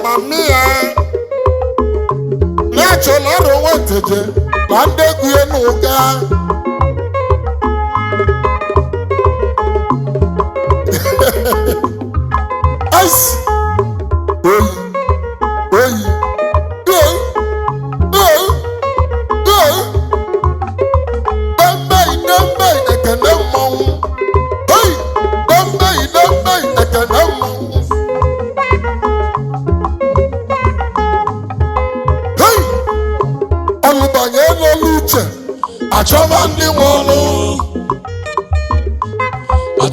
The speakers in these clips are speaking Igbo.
mamia Natural Aro Nwa Nteje Use n'ụga Ice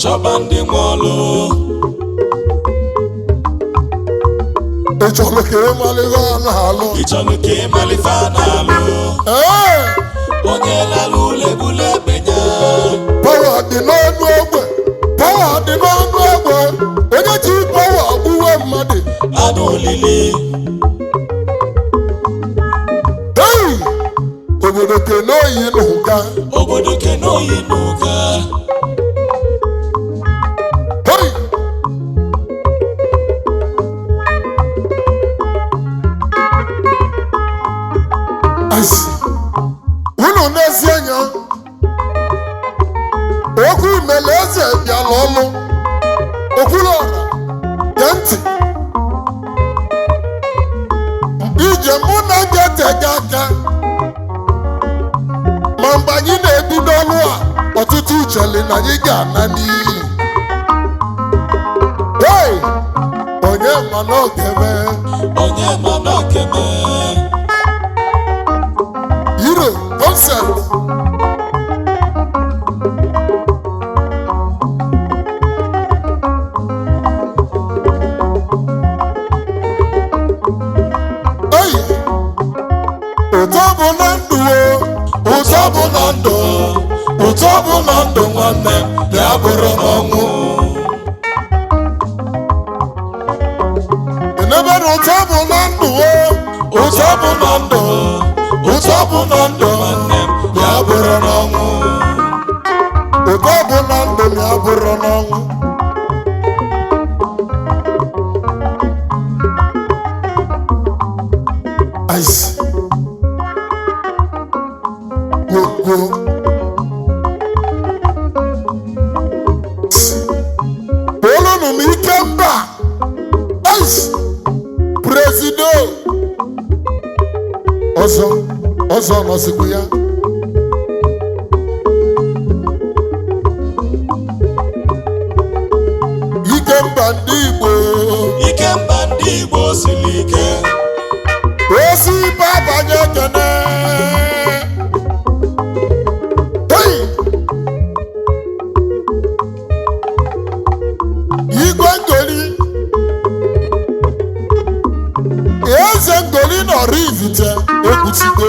Achọba ndị nwụrụ ịchọrọ ka ịmalite n'alụ onye lalụ ulebule benya pawa dị n'ọnụ egbe onye ji pawa gbuwe mmadụ anụ olili obodo kenoyi n'ụga unu n'ezi anya okwu imele eze bịala ọlụ okwuru ọra gee ntị ije mụ na ga-etega aka ma mgbe anyị na-ebido ọrụ a ọtụtụ ucheli na anyị ga-ana n'iyi onye ma na okeme Iro concept ụtọ bụ na ndụ nwanne ya bụrụ n'ọnwụ enebe na ụtọ bụ na ndụ nwanne ya bụrụ n'ọnwụ ụtọ bụ na ndụ ya bụrụ n'ọnwụ ice olunu m ike mba ice presido ọzọ nọzikwa ya ikemba ndị Igbo siri ike osi ibe abanye ekene igwe ngoli eze ngoli nọrọ ivite ekwuchigo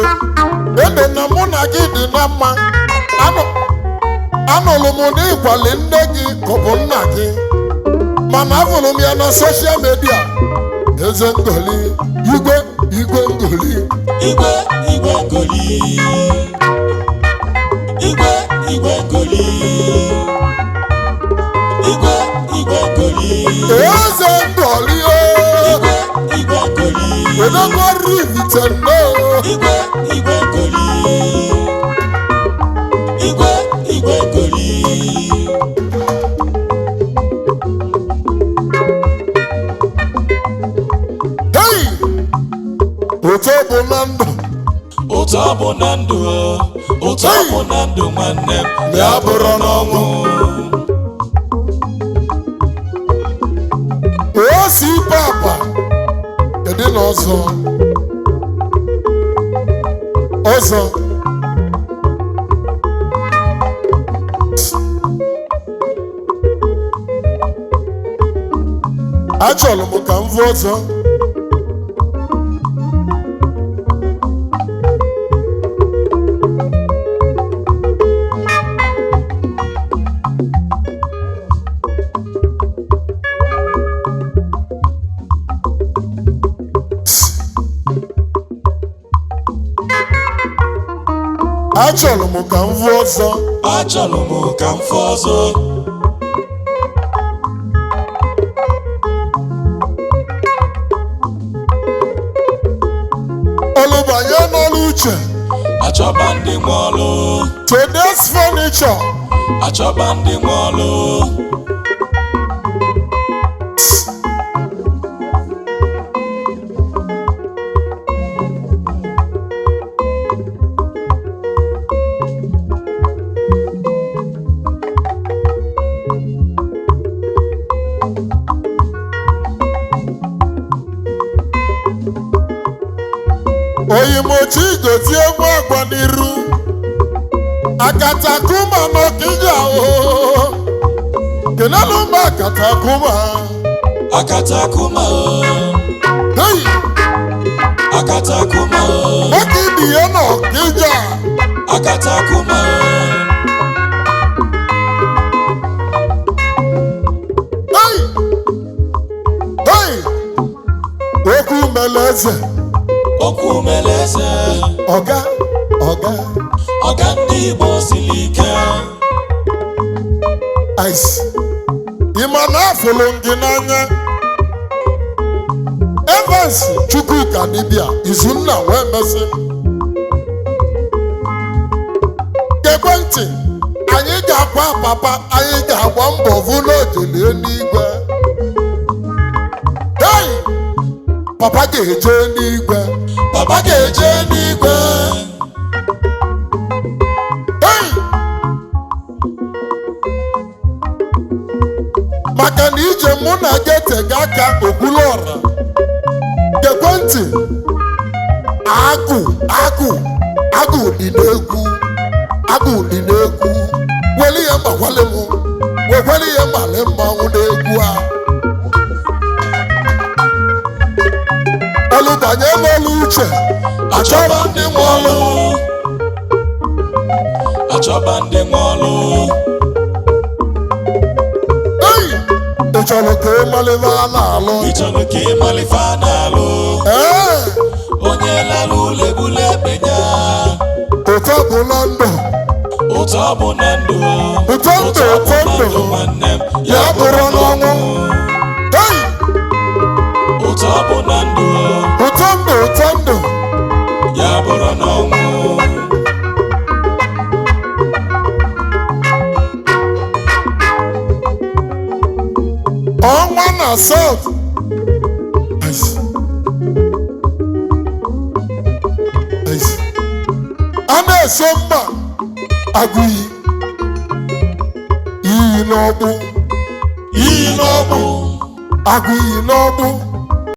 ebe na mụ na gị dị na mma anụrụ m n'ịkwali nne gị kọbụ nna gị mana afụrụ m ya na soshal media eze ngoli igwe ngoli eze ngoli edogbo rivite nne ụtọ bụ na ndụ nwanne ya bụrụ n'ọnwụ osi papa kedu na ọzọ achọrọ m ka m vụ ọzọ achọrọ m ka m vụ ọzọ uche. Achọba ndị nwe ọlụ. Today's furniture. Achọba ndị nwe ọlụ. Oyimochi gozie egwu agwa n'iru. Akatakuma n'Okija o. Kenelu mba akatakuma. Akatakuma. Hey! Akatakuma. Waki biye n'Okija. Akatakuma. Hey! Hey! Okwu meleze. Okwu meleze. Ọga. Ọga ndị Igbo siri ike. Ice. Ịma na afụlụ gị n'anya. Evans Chukwuka dibịa Izunna wee mesị. Gekwe ntị, anyị ga-akwa papa, anyị ga-agba mbọ vụ n'ojele n'igwe. Hey! Papa ga-eje n'igwe. Papa ga-eje n'igwe. Hey! Maka na ije mụ na gị etega aka okwulu ọra. Gekwe ntị, agụ dị n'egwu. Agụ dị n'egwu. Weli ya mgbakwale m. Wekweli ya mgbale mmanwụ n'egwu a. Olu banye n'olu uche. Achọba ndị nwe ọlụ. Achọba ndị nwe ọlụ. Hey! Ị chọrọ ka ị malite a na-alụ. Ị chọrọ ka ị malife a na-alụ. Onye lalụ lebule ekpenya. Ụtọ bụ na ndụ. Ụtọ bụ na ndụ. Ụtọ ndụ nwanne m. ya bụrụ n'ọnwụ. Hey! Ụtọ bụ na ndụ. Ụtọ ndụ ya bụrụ n'ọnwụ. ọnwa na South. A na-ese mma agụ iyi n'ọgbụ. Iyi n'ọgbụ. Agụ iyi n'ọgbụ.